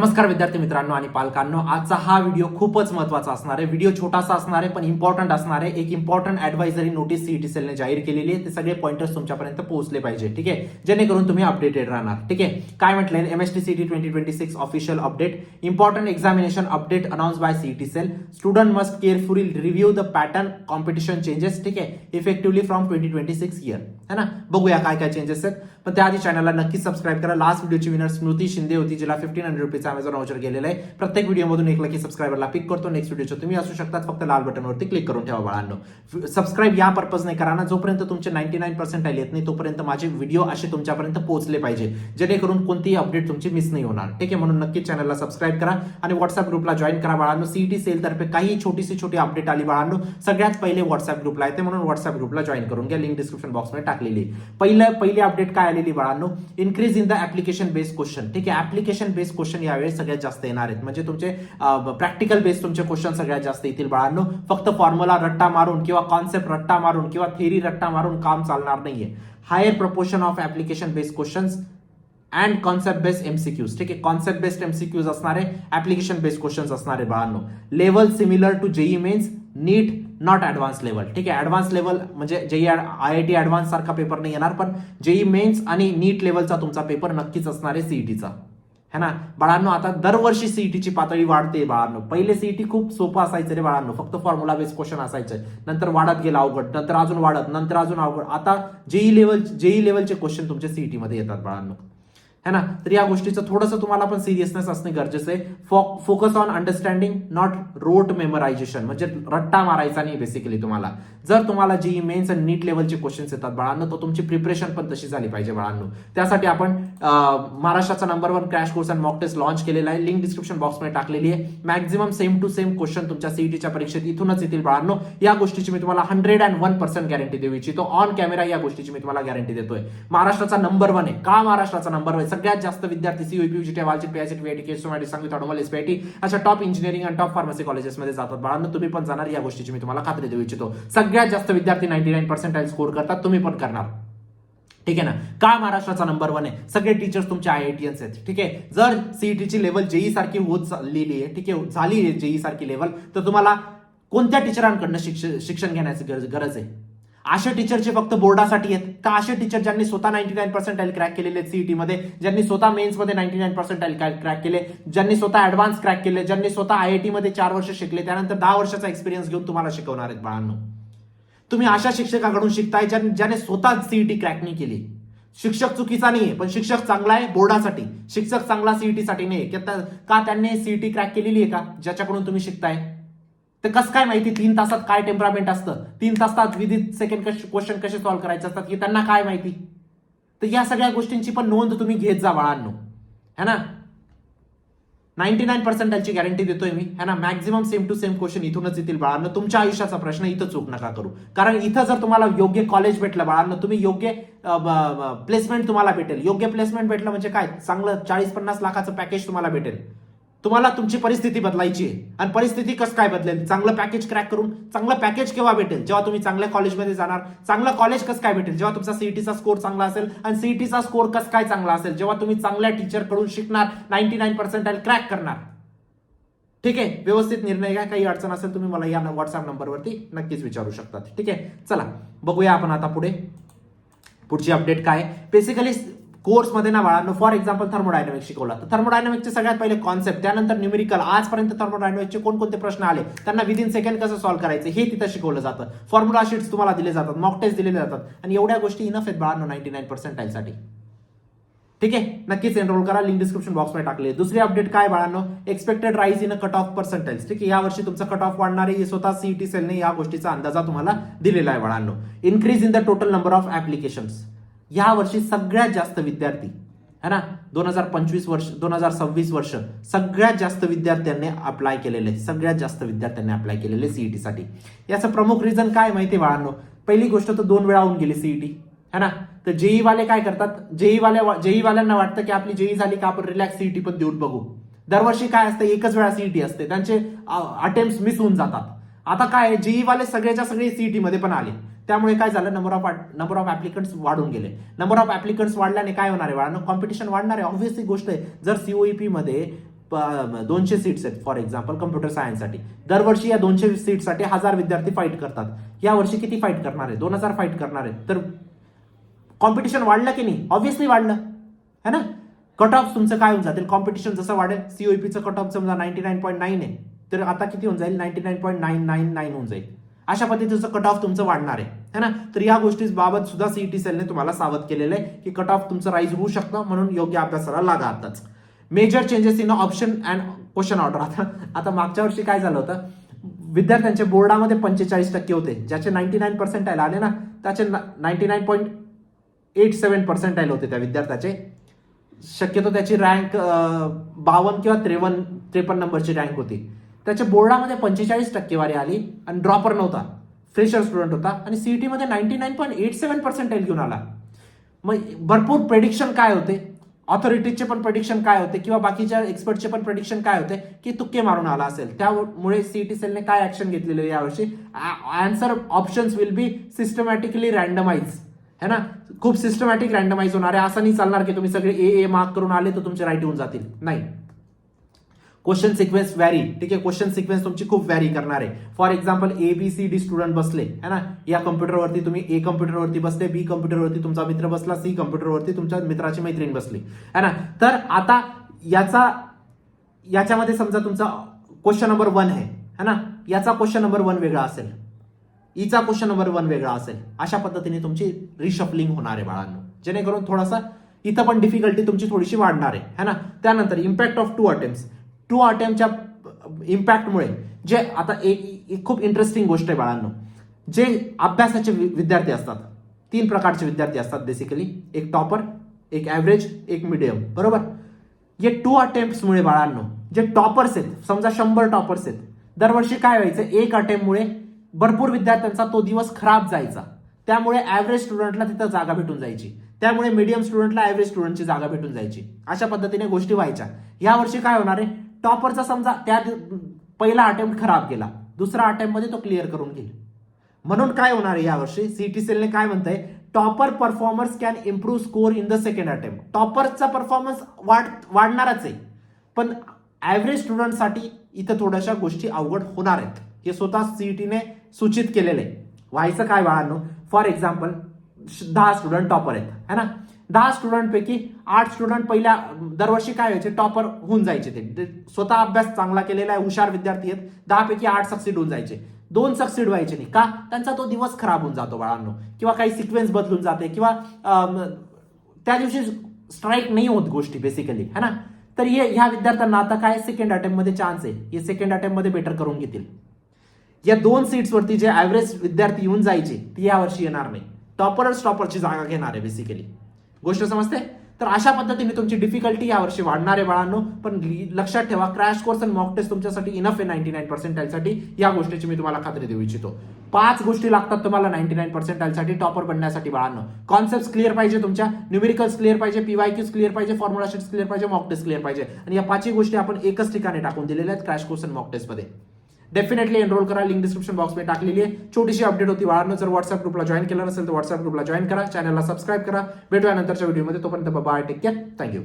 नमस्कार विद्यार्थी मित्रांनो आणि पालकांनो, आजचा हा व्हिडिओ खूपच महत्त्वाचा असणार आहे. व्हिडिओ छोटासा असणार आहे पण इम्पॉर्टंट असणार आहे. एक इम्पॉर्टंट ॲडवायझरी नोटीस सीईटी सेलने जाहीर केलेली आहे. ते सगळे पॉइंटर्स तुमच्यापर्यंत पोहोचले पाहिजे, ठीक आहे, जेणेकरून तुम्ही अपडेटेड राहणार. ठीक आहे, काय म्हटलंय MST CET 2026 official update, important examination update announce by CET cell. Student must carefully review the pattern competition changes, ठीक आहे, इफेक्टिव्हली फ्रॉम 2026 इयर. है ना, बघूया काय काय चेंजेस आहेत. पण त्याआधी चॅनलला नक्की सबस्क्राईब करा. लास्ट व्हिडिओची विनर स्मृती शिंदे होती, जिला 1500 रुपीचा अमेझॉन व्हाउचर गेलेला आहे. प्रत्येक व्हिडिओमधून एक लकी सबस्क्रायबरला पिक करतो. नेक्स्ट व्हिडिओचे तुम्ही असू शकतात, फक्त लाल बटनवरती क्लिक करून ठेवा बाळांनो. सबस्क्राईब या पर्पजने करा ना, जोपर्यंत तुमचे 99% येत नाही तोपर्यंत माझे व्हिडिओ असे तुमच्यापर्यंत पोहोचले पाहिजे, जेणेकरून कोणतीही अपडेट तुमची मिस नाही होणार. ठीक आहे, म्हणून नक्की चॅनलला सबस्क्राईब करा आणि व्हॉट्सअप ग्रुपला जॉईन करा बाळांनो. सीईटी सेल तर्फे काही छोटी अपडेट आली बाळांनो, सगळ्यात पहिले व्हॉट्सअप ग्रुपला येते, म्हणून व्हॉट्सअप ग्रुपला जॉईन करून घ्या. लिंक डिस्क्रिप्शन बॉक्समध्ये टाकलेली. पहिली अपडेट काय आलेली बाळांनो, increase in the application based question. ठीक आहे, ऍप्लिकेशन बेस्ड क्वेश्चन यावेळेस सगळ्यात जास्त येणार आहेत. म्हणजे तुमचे प्रॅक्टिकल बेस्ड तुमचे क्वेश्चन सगळ्यात जास्त येतील बाळांनो. फक्त फॉर्म्युला रट्टा मारून किंवा कॉन्सेप्ट रट्टा मारून किंवा थेरी रट्टा मारून काम चालणार नाहीये. Higher proportion of application based questions and concept based MCQs. ठीक आहे, कॉन्सेप्ट बेस्ड एमसीक्यूज असणारे, ऍप्लिकेशन बेस्ड क्वेश्चन्स असणारे बाळांनो. Level similar to JEE Mains, NEET, not advance level. ठीक आहे, ऍडव्हान्स लेवल म्हणजे जेई आयआयटी ऍडव्हान्स सारखा पेपर नाही येणार, पण जेई मेन्स आणि नीट लेवलचा तुमचा पेपर नक्कीच असणार आहे सीईटीचा. है ना बाळांनो, आता दरवर्षी सीईटीची पातळी वाढते बाळांनो. पहिले सीईटी खूप सोपं असायचं रे बाळांनो, फक्त फॉर्म्युला बेस्ड क्वेश्चन असायचे, नंतर वाढत गेला अवघड, नंतर अजून वाढत, नंतर अजून अवघड. आता जेई लेवलचे क्वेश्चन तुमच्या सीईटी मध्ये येतात बाळांनो. है ना, तर या गोष्टीचं थोडंसं तुम्हाला पण सिरियसनेस असणे गरजेचं आहे. फोकस ऑन अंडरस्टँडिंग, नॉट रोट मेमरायझेशन. म्हणजे रट्टा मारायचा नाही बेसिकली तुम्हाला. जर तुम्हाला जेई मेन्स आणि नीट लेवलचे क्वेश्चन्स येतात बाळांनो, तर तुमची प्रिपरेशन पण तशी झाली पाहिजे बाळांनो. त्यासाठी आपण महाराष्ट्राचा number 1 crash course and mock test launch केलेला आहे. लिंक डिस्क्रिप्शन बॉक्समध्ये टाकलेली आहे. Maximum same to same question तुमच्या सीईटीच्या परीक्षेत इथूनच येतील बाळांनो. या गोष्टीची मी तुम्हाला 101% गॅरंटी देऊ इच्छितो. ऑन कॅमेरा या गोष्टीची मी तुम्हाला गॅरंटी देतोय. महाराष्ट्राचा नंबर 1 आहे. का महाराष्ट्राचा नंबर 1? सगळ्यात जास्त विद्यार्थी सीयूपी, UGT, वालचित, पीआयसीटी, VIT, केसोमॅटी, संगीत, ऑटोमोबाईल, एसपीआयटी अशा टॉप इंजिनिअरिंग आणि टॉप फार्मसी कॉलेजेसमध्ये जातात बाळांनो. तुम्ही पण जाणार, या गोष्टीची मी तुम्हाला खात्री देऊ इच्छितो. सगळ्यात जास्त विद्यार्थी 99% स्कोर करतात, तुम्ही पण करणार. ठीक आहे ना, का महाराष्ट्राचा नंबर 1 आहे? सगळे टीचर्स तुमचे आयआयटीएन्स आहेत. ठीक आहे, जर सीईटीची लेवल जेई सारखी होत चाललेली आहे, ठीक आहे, झाली आहे जेई सारखी लेवल, तर तुम्हाला कोणत्या टीचरांकडनं शिक्षण घेण्याची गरज आहे? अशा टीचरचे फक्त बोर्डासाठी आहेत का? असे टीचर ज्यांनी स्वतः 99% क्रॅक केलेले आहेत सीईटी मध्ये, ज्यांनी स्वतः मेन्स मध्ये 99% क्रॅक केले, ज्यांनी स्वतः ऍडव्हान्स क्रॅक केले, ज्यांनी स्वतः आयआयटी मध्ये 4 वर्ष शिकले, त्यानंतर 10 वर्षाचा एक्सपिरियन्स घेऊन तुम्हाला शिकवणार आहेत बाळांनो. तुम्ही अशा शिक्षकाकडून शिकताय ज्याने स्वतः सीईटी क्रॅक नाही केली. शिक्षक चुकीचा नाहीये, पण शिक्षक चांगला आहे बोर्डासाठी, शिक्षक चांगला सीईटी साठी नाही. का त्यांनी सीईटी क्रॅक केलेली आहे का ज्याच्याकडून तुम्ही शिकताय? तर कसं काय माहिती 3 तासात काय टेम्परामेंट असतं, 3 तासात विदिन सेकंड क्वेश्चन कसे सॉल्व्ह करायचे असतात हे त्यांना काय माहिती? तर या सगळ्या गोष्टींची पण नोंद तुम्ही घेत जा बाळांनो. है ना, 99% गॅरंटी देतोय मी. है ना, maximum same to same question इथूनच येतील बाळांनो. तुमच्या आयुष्याचा प्रश्न इथं चूक नका करू, कारण इथं जर तुम्हाला योग्य कॉलेज भेटलं बाळांनो, तुम्ही योग्य प्लेसमेंट तुम्हाला भेटेल. योग्य प्लेसमेंट भेटलं म्हणजे काय, चांगलं 40-50 लाखाचं पॅकेज तुम्हाला भेटेल. तुम्हाला तुमची परिस्थिती बदलायची आहे. आणि परिस्थिती कसं काय बदलेल? चांगलं पॅकेज क्रॅक करून. चांगलं पॅकेज केव्हा भेटेल? जेव्हा तुम्ही चांगल्या कॉलेजमध्ये जाणार. चांगलं कॉलेज कसं काय भेटेल? जेव्हा तुमचा सीईटीचा स्कोर चांगला असेल. आणि सीईटीचा स्कोर कसं काय चांगला असेल? जेव्हा तुम्ही चांगल्या टीचरकडून शिकणार, 99% क्रॅक करणार. ठीक आहे, व्यवस्थित निर्णय घ्या. काही अडचण असेल तुम्ही मला या व्हॉट्सअप नंबरवरती नक्कीच विचारू शकतात. ठीक आहे, चला बघूया आपण आता पुढची अपडेट काय. बेसिकली कोर्समध्ये ना बाळांनो, फॉर एक्झाम्पल थर्मोडायनामिक्स शिकवला, तर थर्मोडायनामिक्सचे सगळ्यात पहिले कॉन्सेप्ट, त्यानंतर न्यूमेरिकल, आजपर्यंत थर्मोडायनामिक्सचे कोणकोणते प्रश्न आले, त्यांना विदिन सेकंड कसं सॉल्व्ह करायचे हे तिथं शिकवलं जातं. फॉर्म्युला शीट्स तुम्हाला दिले जातात, मॉक टेस्ट दिले जातात, आणि एवढ्या गोष्टी इनफ आहेत बाळांनो 99% साठी. ठीक आहे, नक्कीच एनरोल करा. लिंक डिस्क्रिप्शन बॉक्समध्ये टाकले. दुसरी अपडेट काय बाळांनो, expected rise in a cut off percentage. ठीक आहे, या वर्षी तुमचा कट ऑफ वाढणार आहे. स्वतः सीईटी सेलने या गोष्टीचा अंदाजा तुम्हाला दिलेला आहे बाळांनो. Increase in the total number of applications. या वर्षी सगळ्यात जास्त विद्यार्थी, है ना, 2026 वर्ष सगळ्यात जास्त विद्यार्थ्यांनी अप्लाय केलेले, सगळ्यात जास्त विद्यार्थ्यांनी अप्लाय केलेले सीईटी साठी. याचं प्रमुख रिझन काय माहिती बाळांनो? पहिली गोष्ट तर 2 वेळा होऊन गेली सीईटी. है ना, तर जेई वाले काय करतात, जेई वाल्यांना वाटतं की आपली जेई झाली का आपण रिलॅक्स सीईटी पण देऊन बघू. दरवर्षी काय असतं, एकच वेळा सीईटी असते, त्यांचे अटेम्प्ट मिस होऊन जातात. आता काय, जेई वाले सगळ्याच्या सगळे सीईटी मध्ये पण आले, त्यामुळे काय झालं, नंबर ऑफ ऍप्लिकंट्स वाढून गेले. नंबर ऑफ ऍप्लिकंट्स वाढल्याने काय होणार आहे बाळांनो, कॉम्पिटिशन वाढणार आहे. ऑब्व्हियसली गोष्ट आहे. जर सीओईपी मध्ये 200 सीट्स आहेत फॉर एक्झाम्पल कम्प्युटर सायन्ससाठी. दरवर्षी या 200 सीटसाठी 1000 विद्यार्थी फाईट करतात. या वर्षी किती फाईट करणार आहे? 2000 फाईट करणार आहेत. तर कॉम्पिटिशन वाढलं की नाही? ऑब्व्हियसली वाढलं है ना. कट ऑफ तुमचं काय होऊन जातील? कॉम्पिटिशन जसं वाढेल, सीओईपीचं कट ऑफ समजा 99.9 आहे, तर आता किती होऊन जाईल? 99.999 होऊन जाईल. अशा पद्धतीचं कट ऑफ तुमचं वाढणार आहे ना. तर या गोष्टीबाबत सुद्धा सीईटी सेलने तुम्हाला सावध केलेलं आहे की कट ऑफ तुमचं राईज होऊ शकतं, म्हणून योग्य अभ्यासाला लागा आताच. Major changes in option and question order. आता मागच्या वर्षी काय झालं होतं, विद्यार्थ्यांच्या बोर्डामध्ये 45% होते, ज्याचे 99% आले ना, त्याचे 99.87 पर्सेंटाईल होते त्या विद्यार्थ्याचे. शक्यतो त्याची रँक 52 किंवा 53 नंबरची रँक होती. त्याच्या बोर्डामध्ये 45 टक्केवारी आली आणि ड्रॉपर नव्हता, फ्रेशर स्टुडंट होता आणि सीईटी मध्ये 99.87 पर्सेंटाईल घेऊन आला. मग भरपूर प्रेडिक्शन काय होते, ऑथॉरिटीजचे पण प्रेडिक्शन काय होते किंवा बाकीच्या एक्सपर्टचे पण प्रेडिक्शन काय होते की तुक्के मारून आला असेल. त्यामुळे सीईटी सेलने काय ऍक्शन घेतलेली आहे यावर्षी? Answer options will be systematically randomise है ना. खूप सिस्टमॅटिक रँडमाइज होणार आहे. असं नाही चालणार की तुम्ही सगळे ए मार्क करून आले तर तुमचे राईट होऊन जातील, नाही. क्वेश्चन सिक्वेन्स व्हॅरी, ठीक आहे. क्वेश्चन सिक्वेन्स तुमची खूप व्हॅरी करणार आहे. फॉर एक्झाम्पल ABCD स्टुडंट बसले है ना, या कम्प्युटरवरती तुम्ही A कम्प्युटरवरती बसले, B कम्प्युटरवरती तुमचा मित्र बसला, C कम्प्युटरवरती तुमच्या मित्राची मैत्रीण बसली है ना. तर आता याच्यामध्ये समजा तुमचा क्वेश्चन नंबर 1 है ना, याचा क्वेश्चन नंबर 1 वेगळा असेल, ईचा क्वेश्चन नंबर 1 वेगळा असेल. अशा पद्धतीने तुमची रिशफलिंग होणार आहे बाळांनो, जेणेकरून थोडासा इथं पण डिफिकल्टी तुमची थोडीशी वाढणार आहे ना. त्यानंतर इम्पॅक्ट ऑफ 2 अटेम्प्ट्स. 2 अटेम्प्टच्या इम्पॅक्टमुळे जे आता एक खूप इंटरेस्टिंग गोष्ट आहे बाळांनो, जे अभ्यासाचे विद्यार्थी असतात, 3 प्रकारचे विद्यार्थी असतात बेसिकली, एक टॉपर, एक ॲव्हरेज, एक मिडियम, बरोबर. हे 2 अटेम्प्ट्समुळे बाळांनो, जे टॉपर्स आहेत, समजा 100 टॉपर्स आहेत, दरवर्षी काय व्हायचं, एक अटेम्प्टमुळे भरपूर विद्यार्थ्यांचा तो दिवस खराब जायचा. त्यामुळे ॲव्हरेज स्टुडंटला तिथं जागा भेटून जायची, त्यामुळे मीडियम स्टुडंटला ॲव्हरेज स्टुडंटची जागा भेटून जायची. अशा पद्धतीने गोष्टी व्हायच्या. या वर्षी काय होणार आहे, टॉपरचा समजा त्या पहिला अटेम्प्ट खराब गेला, दुसरा अटेम्प्ट मध्ये तो क्लिअर करून घेईल. म्हणून काय होणार आहे यावर्षी, सीईटी सेलने काय म्हणतंय, topper performers can improve score in the second attempt. टॉपरचा परफॉर्मन्स वाढणारच आहे, पण ॲव्हरेज स्टुडंटसाठी इथं थोड्याशा गोष्टी अवघड होणार आहेत. हे स्वतः सीईटीने सूचित केलेले आहे. व्हायचं काय बाळांनो, फॉर एक्झाम्पल 10 स्टुडंट टॉपर आहेत है ना, 10 स्टुडंट पैकी 8 स्टुडंट पहिल्या दरवर्षी काय व्हायचे, टॉपर होऊन जायचे. ते स्वतः अभ्यास चांगला केलेला आहे, हुशार विद्यार्थी आहेत, 10 पैकी 8 सक्सीड होऊन जायचे, 2 सक्सीड व्हायचे नाही. का? त्यांचा तो दिवस खराब होऊन जातो बाळांनो, किंवा काही सिक्वेन्स बदलून जाते, किंवा त्या दिवशी स्ट्राईक नाही होत गोष्टी बेसिकली है ना. तर ह्या विद्यार्थ्यांना आता काय सेकंड अटेम्प्ट मध्ये चान्स आहे, हे सेकंड अटेम्प्ट मध्ये बेटर करून घेतील. या 2 सीट्सवरती जे ॲव्हरेज विद्यार्थी येऊन जायचे ती यावर्षी येणार नाही, टॉपरची जागा घेणार आहे बेसिकली. गोष्ट समजते? तर अशा पद्धतीने तुमची डिफिकल्टी यावर्षी वाढणार आहे बाळांनो. पण लक्षात ठेवा, क्रॅश कोर्स आणि मॉक टेस्ट तुमच्यासाठी इनफ आहे 99 पर्सेंटाईलसाठी. या गोष्टीची मी तुम्हाला खात्री देऊ इच्छितो. 5 गोष्टी लागतात तुम्हाला 99 पर्सेंटाईलसाठी, टॉपर बनण्यासाठी बाळांनो. कॉन्सेप्ट क्लिअर पाहिजे तुमच्या, न्यूमेरिकल्स क्लिअर पाहिजे, PYQs क्लिअर पाहिजे, फॉर्म्युला शीट्स क्लिअर पाहिजे, मॉक टेस्ट क्लिअर पाहिजे. आणि या 5 गोष्टी आपण एकच ठिकाणी टाकून दिलेल्या आहेत क्रॅश कोर्स आणि मॉक टेस्ट मध्ये. डेफिनेटली एनरोल करा, लिंक डिस्क्रिप्शन बॉक्स मध्ये टाकलेली आहे. छोटीशी अपडेट होती बाळांनो, जर व्हॉट्सअप ग्रुपला जॉईन केलं नसेल तर व्हॉट्सअप ग्रुपला जॉईन करा, चॅनलला सबस्क्राईब करा. भेटूया नंतरच्या व्हिडिओमध्ये. तोपर्यंत बाय, टेक केअर, थँक्यू.